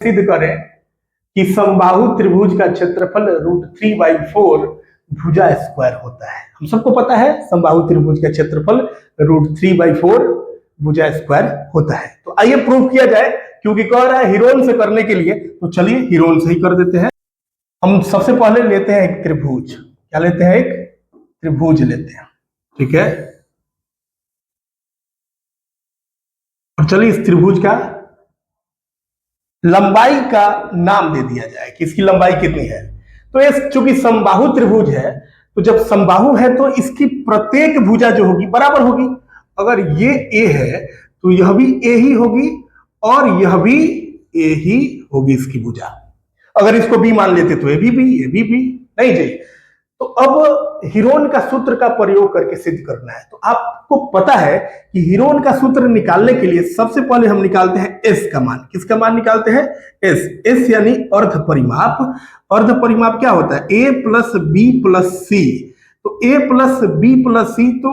सिद्ध करें कि समबाहु त्रिभुज का क्षेत्रफल √3/4 भुजा स्क्वायर होता है। हम सबको पता है समबाहु त्रिभुज का क्षेत्रफल √3/4 भुजा स्क्वायर होता है। तो आइए प्रूव किया जाए, क्योंकि कह रहा है हीरोन से करने के लिए, तो चलिए हीरोन से ही कर देते हैं। हम सबसे पहले लेते हैं एक त्रिभुज। क्या लेते हैं? एक त्रिभुज लेते हैं, ठीक है। और चलिए इस त्रिभुज का लंबाई का नाम दे दिया जाए कि इसकी लंबाई कितनी है। तो ये चूंकि समबाहु त्रिभुज है, तो जब समबाहु है तो इसकी प्रत्येक भुजा जो होगी बराबर होगी। अगर ये ए है तो यह भी ए ही होगी और यह भी ए ही होगी इसकी भुजा। अगर इसको बी मान लेते तो ये भी बी नहीं जी। तो अब हीरोन का सूत्र का प्रयोग करके सिद्ध करना है। तो आपको पता है कि हीरोन का सूत्र निकालने के लिए सबसे पहले हम निकालते हैं एस का मान। किसका मान निकालते हैं? एस यानी अर्ध परिमाप। अर्ध परिमाप क्या होता है? ए प्लस बी प्लस सी। तो ए प्लस बी प्लस सी, तो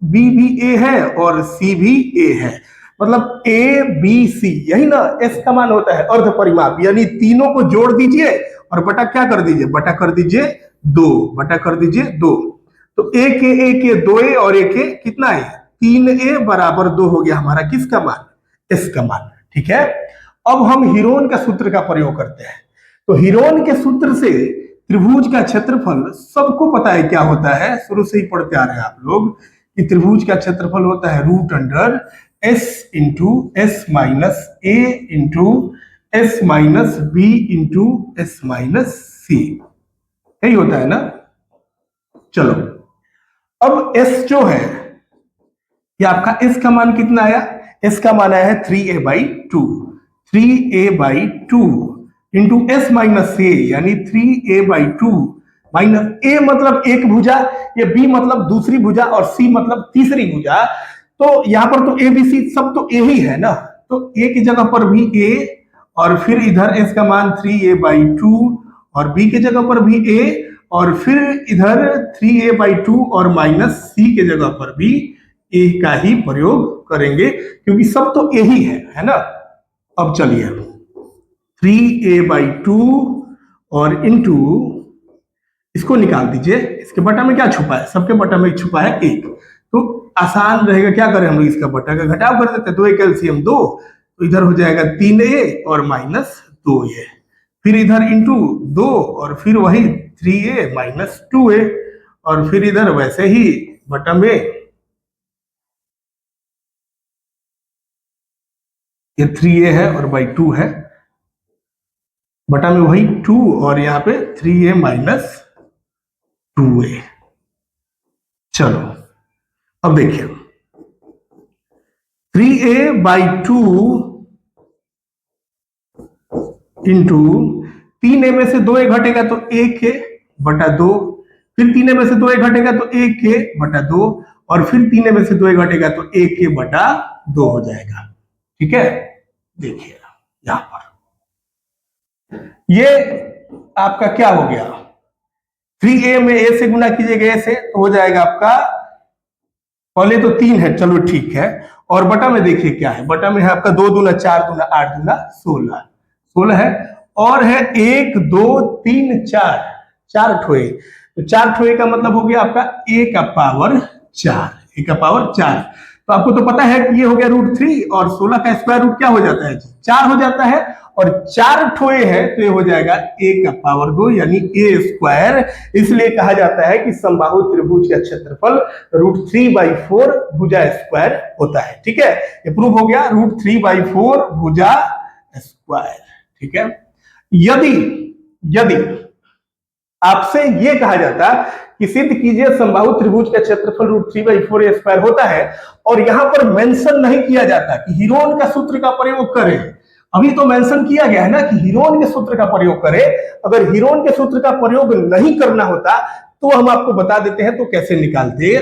बी भी ए है और सी भी ए है, मतलब ए बी सी, यही ना एस का मान होता है अर्ध परिमाप। यानी तीनों को जोड़ दीजिए और बटा क्या कर दीजिए? बटा कर दीजिए 2, बटा कर दीजिए 2। तो ए के 2a और ए के कितना है? 3a बराबर 2 हो गया हमारा किसका मान? एस का मान, ठीक है। अब हम हीरोन का सूत्र का प्रयोग करते हैं। तो हीरोन के सूत्र से त्रिभुज का क्षेत्रफल सबको पता है क्या होता है, शुरू से ही पढ़ते आ रहे हैं आप लोग कि त्रिभुज का क्षेत्रफल होता है √s into s minus a into s minus b into s minus c, यही होता है ना। चलो अब s जो है, ये आपका s का मान कितना आया? s का मान आया है 3a/2, 3a/2 into s minus a यानी 3a/2 माइनस a मतलब एक भुजा, ये b मतलब दूसरी भुजा और c मतलब तीसरी भुजा। तो यहां पर तो a b c सब तो a ही है ना, तो a की जगह पर भी a और फिर इधर s का मान 3a/2 और b की जगह पर भी a और फिर इधर 3a/2 और माइनस c के जगह पर भी a का ही प्रयोग करेंगे, क्योंकि सब तो a ही है ना। अब चलिए 3a/2 और इंटू इसको निकाल दीजिए। इसके बटा में क्या छुपा है? सबके बटा में छुपा है 1, तो आसान रहेगा क्या करें हम लोग, इसका बटा का घटाव कर देते हैं। 2 कैल्शियम 2, तो इधर हो जाएगा 3a और माइनस 2a, फिर इधर इंटू 2 और फिर वही 3a माइनस 2a और फिर इधर वैसे ही बटा में ये 3a है और बाई 2 है, बटा में वही 2 और यहाँ पे 3a माइनस 2a। चलो अब देखिए 3a/2 इंटू 3a में से 2a घटेगा तो 1a/2, फिर 3a में से 2a घटेगा तो 1a/2 और फिर 3a में से 2a घटेगा तो 1a/2 हो जाएगा, ठीक है। देखिए यहां पर ये आपका क्या हो गया? 3a में a से गुना कीजिएगा, a से तो हो जाएगा आपका, पहले तो 3 है, चलो ठीक है। और बटा में देखिए क्या है? बटा में है आपका 2 दूना 4 दूना 8 दूना 16 है, और है 1 2 3 4, 4 ठोए, तो 4 ठोए का मतलब हो गया आपका a का पावर 4, a का पावर 4। तो आपको तो पता है कि ये हो गया √3 और 16 का स्क्वायर रूट क्या हो जाता है? 4 हो जाता है, और 4 ठोए है तो ये हो जाएगा a का पावर 2 यानी a²। इसलिए कहा जाता है कि समबाहु त्रिभुज का क्षेत्रफल √3/4 भुजा स्क्वायर होता है, ठीक है। ये प्रूव हो गया √3/4 भुजा स्क्वायर, ठीक है। यदि आपसे ये कहा जाता कि सिद्ध कीजिए समबाहु त्रिभुज का क्षेत्रफल √3/4 स्क्वायर होता है, और यहां पर मेंशन नहीं किया जाता कि हीरोन का सूत्र का प्रयोग करें। अभी तो मेंशन किया गया है ना कि हीरोन के सूत्र का प्रयोग करें। अगर हीरोन के सूत्र का प्रयोग नहीं करना होता तो हम आपको बता देते हैं तो कैसे निकालते।